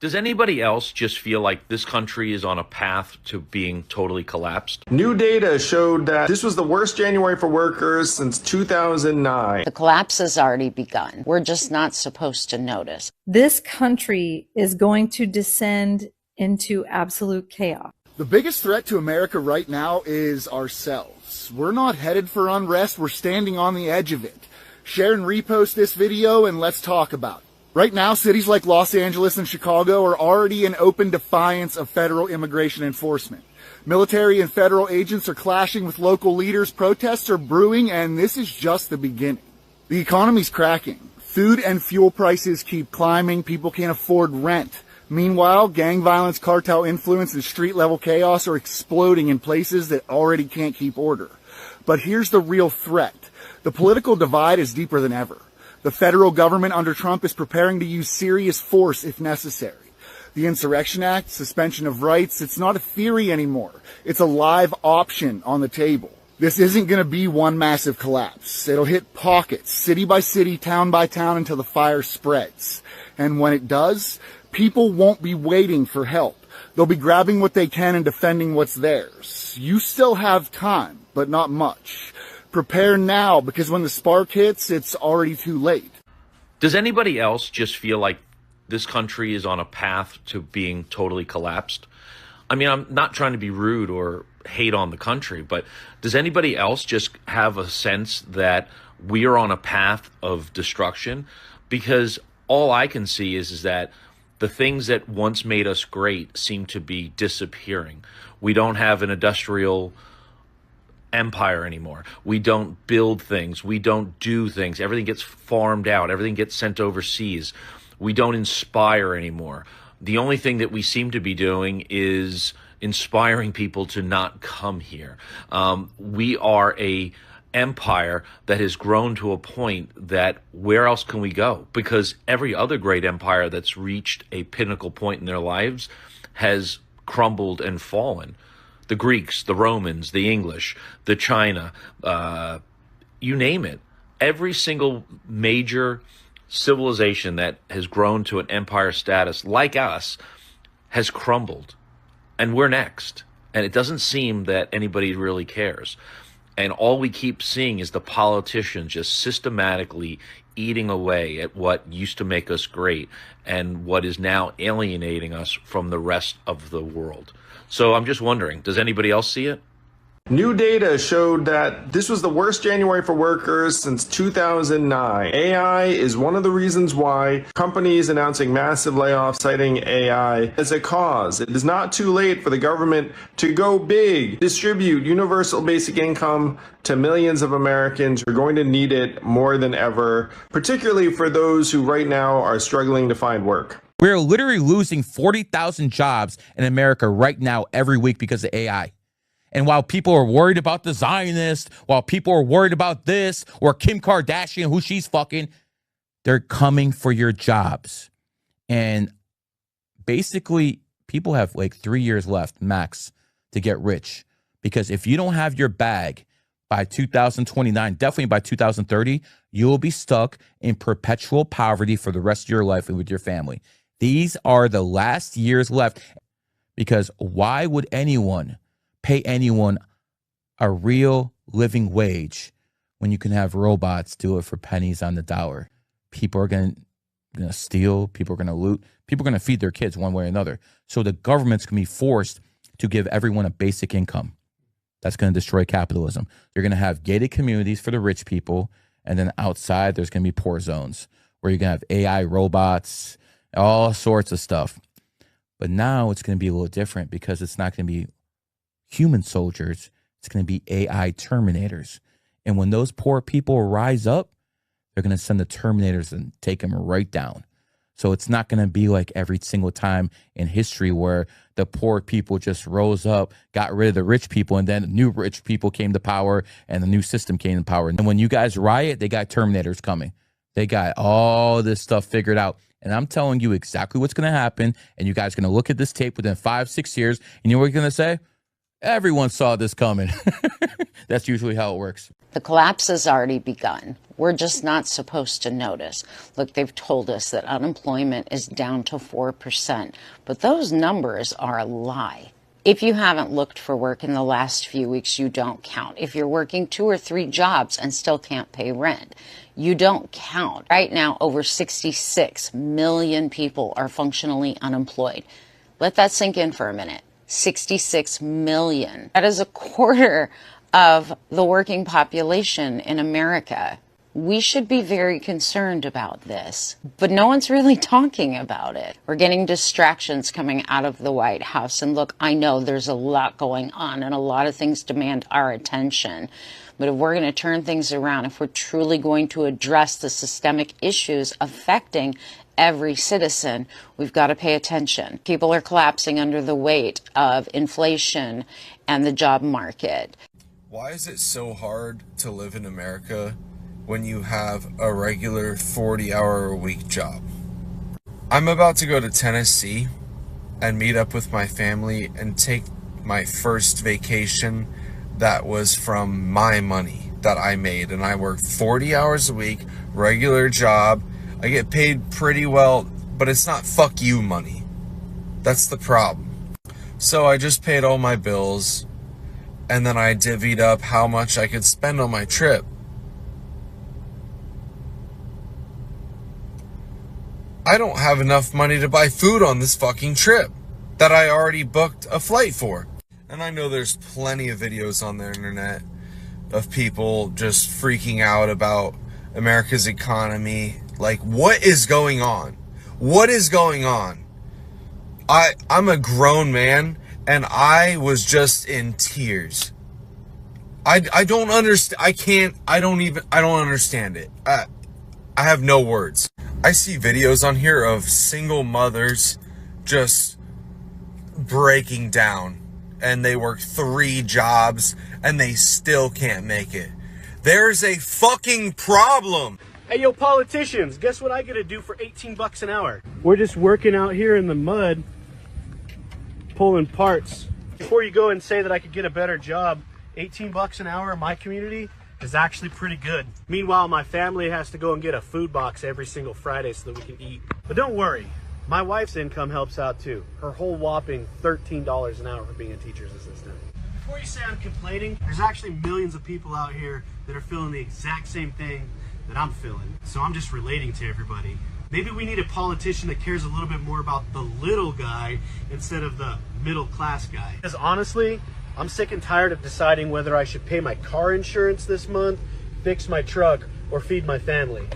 Does anybody else just feel like this country is on a path to being totally collapsed? New data showed that this was the worst January for workers since 2009. The collapse has already begun. We're just not supposed to notice. This country is going to descend into absolute chaos. The biggest threat to America right now is ourselves. We're not headed for unrest. We're standing on the edge of it. Share and repost this video and let's talk about it. Right now, cities like Los Angeles and Chicago are already in open defiance of federal immigration enforcement. Military and federal agents are clashing with local leaders, protests are brewing, and this is just the beginning. The economy's cracking. Food and fuel prices keep climbing. People can't afford rent. Meanwhile, gang violence, cartel influence, and street-level chaos are exploding in places that already can't keep order. But here's the real threat. The political divide is deeper than ever. The federal government under Trump is preparing to use serious force if necessary. The Insurrection Act, suspension of rights, it's not a theory anymore. It's a live option on the table. This isn't going to be one massive collapse. It'll hit pockets, city by city, town by town, until the fire spreads. And when it does, people won't be waiting for help. They'll be grabbing what they can and defending what's theirs. You still have time, but not much. Prepare now, because when the spark hits, it's already too late. Does anybody else just feel like this country is on a path to being totally collapsed? I mean, I'm not trying to be rude or hate on the country, but does anybody else just have a sense that we are on a path of destruction? Because all I can see is that the things that once made us great seem to be disappearing. We don't have an industrial empire anymore. We don't build things. We don't do things. Everything gets farmed out. Everything gets sent overseas. We don't inspire anymore. The only thing that we seem to be doing is inspiring people to not come here. We are a empire that has grown to a point that where else can we go? Because every other great empire that's reached a pinnacle point in their lives has crumbled and fallen. The Greeks, the Romans, the English, the China, you name it. Every single major civilization that has grown to an empire status like us has crumbled. And we're next. And it doesn't seem that anybody really cares. And all we keep seeing is the politicians just systematically eating away at what used to make us great and what is now alienating us from the rest of the world. So I'm just wondering, does anybody else see it? New data showed that this was the worst January for workers since 2009. AI is one of the reasons why companies announcing massive layoffs citing AI as a cause. It is not too late for the government to go big, distribute universal basic income to millions of Americans who are going to need it more than ever, particularly for those who right now are struggling to find work. We're literally losing 40,000 jobs in America right now every week because of AI. And while people are worried about the Zionists, while people are worried about this, or Kim Kardashian, who she's fucking, they're coming for your jobs. And basically, people have like 3 years left max to get rich. Because if you don't have your bag by 2029, definitely by 2030, you will be stuck in perpetual poverty for the rest of your life and with your family. These are the last years left. Because why would anyone pay anyone a real living wage when you can have robots do it for pennies on the dollar? People are going to steal. People are going to loot. People are going to feed their kids one way or another. So the government's going to be forced to give everyone a basic income. That's going to destroy capitalism. You're going to have gated communities for the rich people. And then outside, there's going to be poor zones where you're going to have AI robots, all sorts of stuff. But now it's going to be a little different because it's not going to be human soldiers. It's going to be AI terminators. And when those poor people rise up, they're going to send the terminators and take them right down. So it's not going to be like every single time in history where the poor people just rose up, got rid of the rich people, and then new rich people came to power and the new system came to power. And when you guys riot, they got terminators coming. They got all this stuff figured out. And I'm telling you exactly what's going to happen. And you guys are going to look at this tape within 5-6 years. And you know what you're going to say? Everyone saw this coming. That's usually how it works. The collapse has already begun. We're just not supposed to notice. Look, they've told us that unemployment is down to 4%, but those numbers are a lie. If you haven't looked for work in the last few weeks, you don't count. If you're working 2 or 3 jobs and still can't pay rent, you don't count. Right now, over 66 million people are functionally unemployed. Let that sink in for a minute. 66 million. That is a quarter of the working population in America. We should be very concerned about this, but no one's really talking about it. We're getting distractions coming out of the White House. And look, I know there's a lot going on and a lot of things demand our attention. But if we're going to turn things around, if we're truly going to address the systemic issues affecting every citizen, we've got to pay attention. People are collapsing under the weight of inflation and the job market. Why is it so hard to live in America when you have a regular 40-hour-a-week job? I'm about to go to Tennessee and meet up with my family and take my first vacation that was from my money that I made. And I work 40 hours a week, regular job. I get paid pretty well, but it's not fuck you money. That's the problem. So I just paid all my bills, and then I divvied up how much I could spend on my trip. I don't have enough money to buy food on this fucking trip that I already booked a flight for. And I know there's plenty of videos on the internet of people just freaking out about America's economy. Like, what is going on? What is going on? I'm a grown man, and I was just in tears. I don't understand. I don't understand it. I have no words. I see videos on here of single mothers just breaking down, and they work 3 jobs and they still can't make it. There's a fucking problem. Hey, yo, politicians, guess what I gotta do for 18 bucks an hour? We're just working out here in the mud, pulling parts. Before you go and say that I could get a better job, 18 bucks an hour in my community is actually pretty good. Meanwhile, my family has to go and get a food box every single Friday so that we can eat. But don't worry, my wife's income helps out too. Her whole whopping $13 an hour for being a teacher's assistant. Before you say I'm complaining, there's actually millions of people out here that are feeling the exact same thing that I'm feeling. So I'm just relating to everybody. Maybe we need a politician that cares a little bit more about the little guy instead of the middle class guy. Because honestly, I'm sick and tired of deciding whether I should pay my car insurance this month, fix my truck, or feed my family.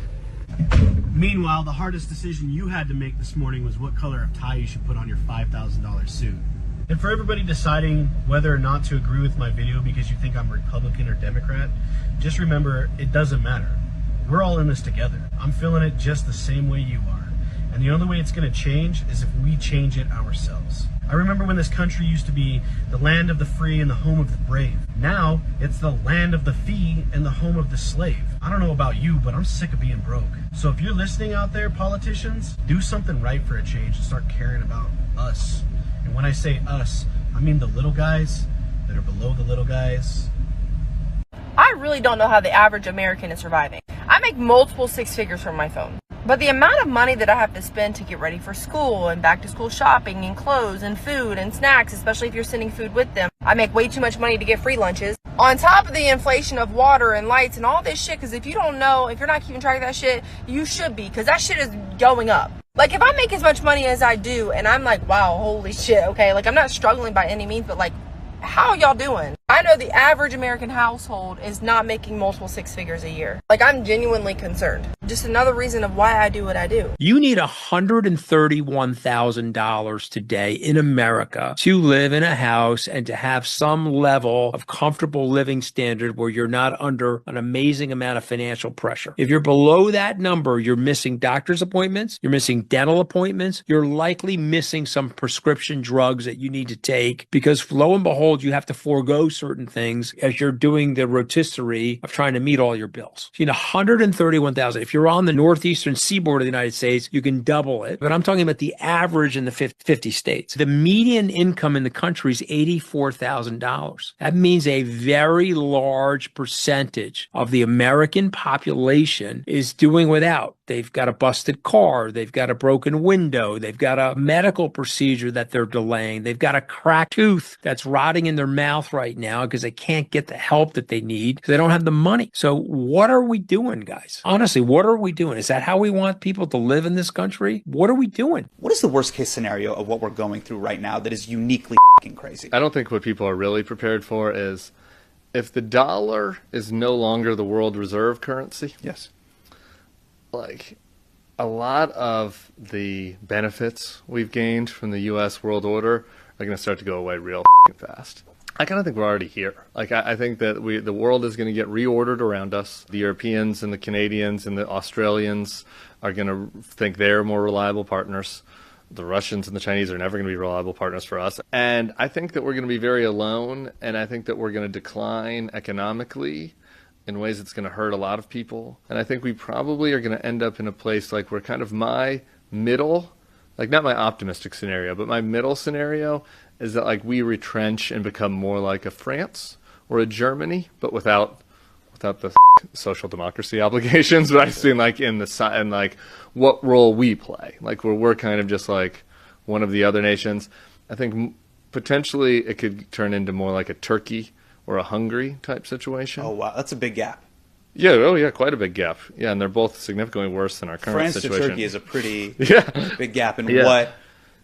Meanwhile, the hardest decision you had to make this morning was what color of tie you should put on your $5,000 suit. And for everybody deciding whether or not to agree with my video because you think I'm Republican or Democrat, just remember, it doesn't matter. We're all in this together. I'm feeling it just the same way you are. And the only way it's gonna change is if we change it ourselves. I remember when this country used to be the land of the free and the home of the brave. Now, it's the land of the fee and the home of the slave. I don't know about you, but I'm sick of being broke. So if you're listening out there, politicians, do something right for a change and start caring about us. And when I say us, I mean the little guys that are below the little guys. I really don't know how the average American is surviving. I make multiple 6 figures from my phone. But the amount of money that I have to spend to get ready for school and back to school shopping and clothes and food and snacks, especially if you're sending food with them. I make way too much money to get free lunches. On top of the inflation of water and lights and all this shit, because if you don't know, if you're not keeping track of that shit, you should be, because that shit is going up. Like, if I make as much money as I do and I'm like, wow, holy shit, okay, like I'm not struggling by any means, but like, how y'all doing? I know the average American household is not making multiple 6 figures a year. Like, I'm genuinely concerned. Just another reason of why I do what I do. You need $131,000 today in America to live in a house and to have some level of comfortable living standard where you're not under an amazing amount of financial pressure. If you're below that number, you're missing doctor's appointments, you're missing dental appointments, you're likely missing some prescription drugs that you need to take because lo and behold, you have to forego certain things as you're doing the rotisserie of trying to meet all your bills. You know, 131,000. If you're on the northeastern seaboard of the United States, you can double it. But I'm talking about the average in the 50 states. The median income in the country is $84,000. That means a very large percentage of the American population is doing without. They've got a busted car. They've got a broken window. They've got a medical procedure that they're delaying. They've got a cracked tooth that's rotting in their mouth right now because they can't get the help that they need because they don't have the money. So what are we doing, guys? Honestly, what are we doing? Is that how we want people to live in this country? What are we doing? What is the worst case scenario of what we're going through right now that is uniquely crazy? I don't think what people are really prepared for is if the dollar is no longer the world reserve currency. Yes. Like, a lot of the benefits we've gained from the U.S. world order are going to start to go away real fast. I kind of think we're already here. Like, I think that the world is going to get reordered around us. The Europeans and the Canadians and the Australians are going to think they're more reliable partners. The Russians and the Chinese are never going to be reliable partners for us. And I think that we're going to be very alone, and I think that we're going to decline economically in ways that's going to hurt a lot of people. And I think we probably are going to end up in a place like where kind of my middle, like not my optimistic scenario, but my middle scenario is that like we retrench and become more like a France or a Germany, but without the social democracy obligations. But I see like in like what role we play, like where we're kind of just like one of the other nations. I think potentially it could turn into more like a Turkey or a Hungary type situation. Oh, wow. That's a big gap. Yeah, oh yeah, quite a big gap. Yeah, and they're both significantly worse than our current France situation. to Turkey is a pretty yeah. big gap in yeah. what...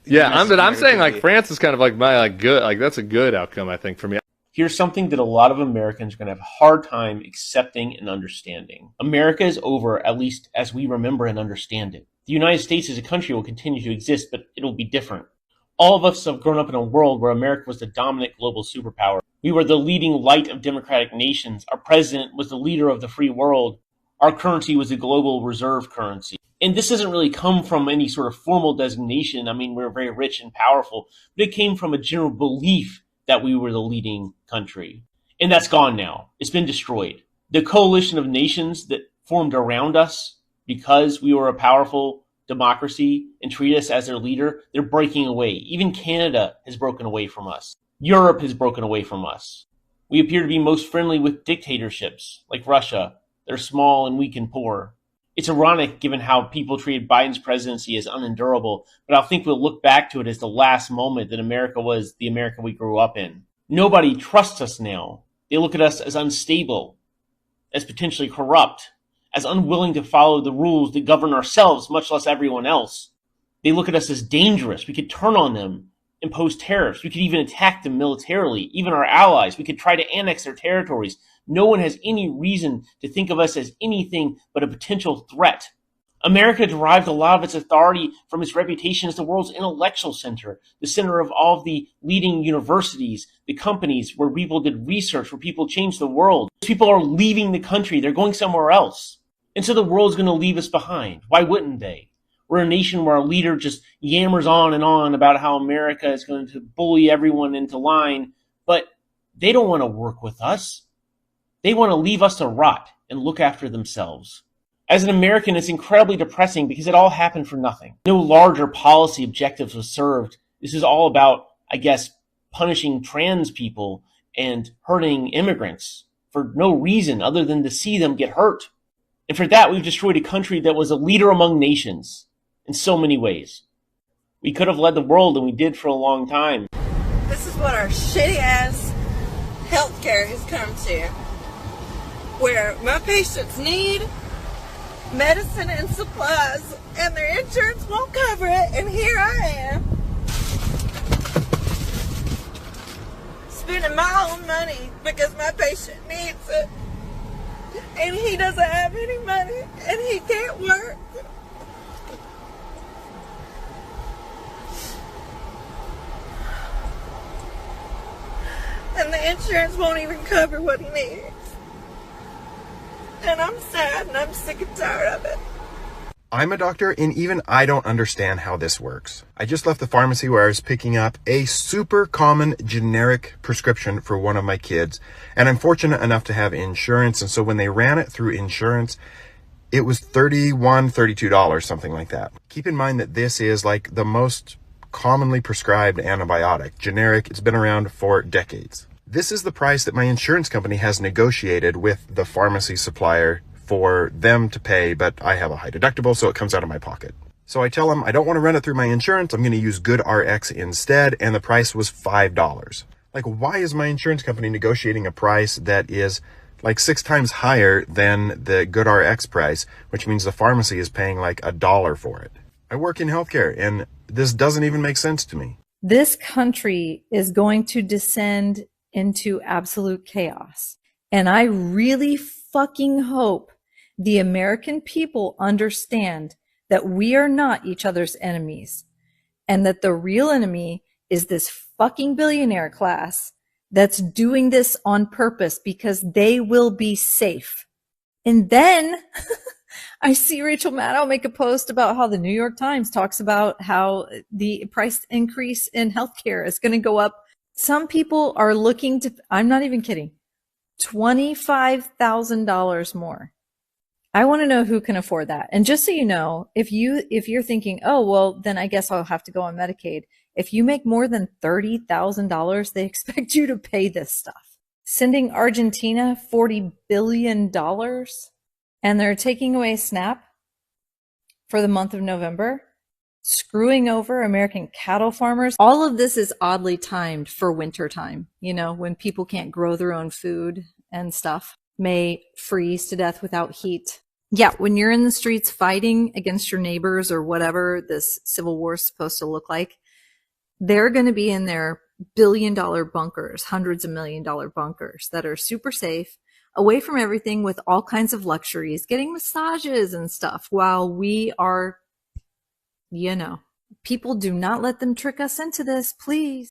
Yeah, I'm saying like France is kind of like my like good, like that's a good outcome, I think, for me. Here's something that a lot of Americans are going to have a hard time accepting and understanding. America is over, at least as we remember and understand it. The United States as a country will continue to exist, but it'll be different. All of us have grown up in a world where America was the dominant global superpower. We were the leading light of democratic nations. Our president was the leader of the free world. Our currency was a global reserve currency. And this doesn't really come from any sort of formal designation. I mean, we're very rich and powerful, but it came from a general belief that we were the leading country. And that's gone now. It's been destroyed. The coalition of nations that formed around us because we were a powerful democracy and treat us as their leader, they're breaking away. Even Canada has broken away from us. Europe has broken away from us. We appear to be most friendly with dictatorships like Russia. They're small and weak and poor. It's ironic given how people treated Biden's presidency as unendurable, but I think we'll look back to it as the last moment that America was the America we grew up in. Nobody trusts us now. They look at us as unstable, as potentially corrupt, as unwilling to follow the rules that govern ourselves, much less everyone else. They look at us as dangerous. We could turn on them, impose tariffs. We could even attack them militarily, even our allies. We could try to annex their territories. No one has any reason to think of us as anything but a potential threat. America derived a lot of its authority from its reputation as the world's intellectual center, the center of all of the leading universities, the companies where people did research, where people changed the world. People are leaving the country. They're going somewhere else. And so the world's going to leave us behind. Why wouldn't they? We're a nation where our leader just yammers on and on about how America is going to bully everyone into line, but they don't want to work with us. They want to leave us to rot and look after themselves. As an American, it's incredibly depressing because it all happened for nothing. No larger policy objectives was served. This is all about, I guess, punishing trans people and hurting immigrants for no reason other than to see them get hurt. And for that, we've destroyed a country that was a leader among nations in so many ways. We could have led the world, and we did for a long time. This is what our shitty-ass healthcare has come to, where my patients need medicine and supplies, and their insurance won't cover it, and here I am, spending my own money because my patient needs it, and he doesn't have any money, and he can't work. And the insurance won't even cover what he needs. And I'm sad and I'm sick and tired of it. I'm a doctor, and even I don't understand how this works. I just left the pharmacy where I was picking up a super common generic prescription for one of my kids, and I'm fortunate enough to have insurance, and so when they ran it through insurance, it was $31, $32, something like that. Keep in mind that this is like the most commonly prescribed antibiotic, generic. It's been around for decades. This is the price that my insurance company has negotiated with the pharmacy supplier for them to pay, but I have a high deductible, so it comes out of my pocket. So I tell them I don't want to run it through my insurance. I'm going to use GoodRx instead, and the price was $5. Like, why is my insurance company negotiating a price that is like 6 times higher than the GoodRx price, which means the pharmacy is paying like $1 for it? I work in healthcare, and this doesn't even make sense to me. This country is going to descend into absolute chaos. And I really fucking hope the American people understand that we are not each other's enemies, and that the real enemy is this fucking billionaire class that's doing this on purpose because they will be safe. And then I see Rachel Maddow make a post about how the New York Times talks about how the price increase in healthcare is going to go up. Some people are looking to, I'm not even kidding, $25,000 more. I want to know who can afford that. And just so you know, if you're thinking, oh, well, then I guess I'll have to go on Medicaid. If you make more than $30,000, they expect you to pay this stuff. Sending Argentina $40 billion, and they're taking away SNAP for the month of November, screwing over American cattle farmers. All of this is oddly timed for winter time, you know, when people can't grow their own food and stuff, may freeze to death without heat. Yeah, when you're in the streets fighting against your neighbors or whatever this civil war is supposed to look like, they're going to be in their billion-dollar bunkers, hundreds of million-dollar bunkers that are super safe, away from everything, with all kinds of luxuries, getting massages and stuff, while we are, you know, people, do not let them trick us into this, please.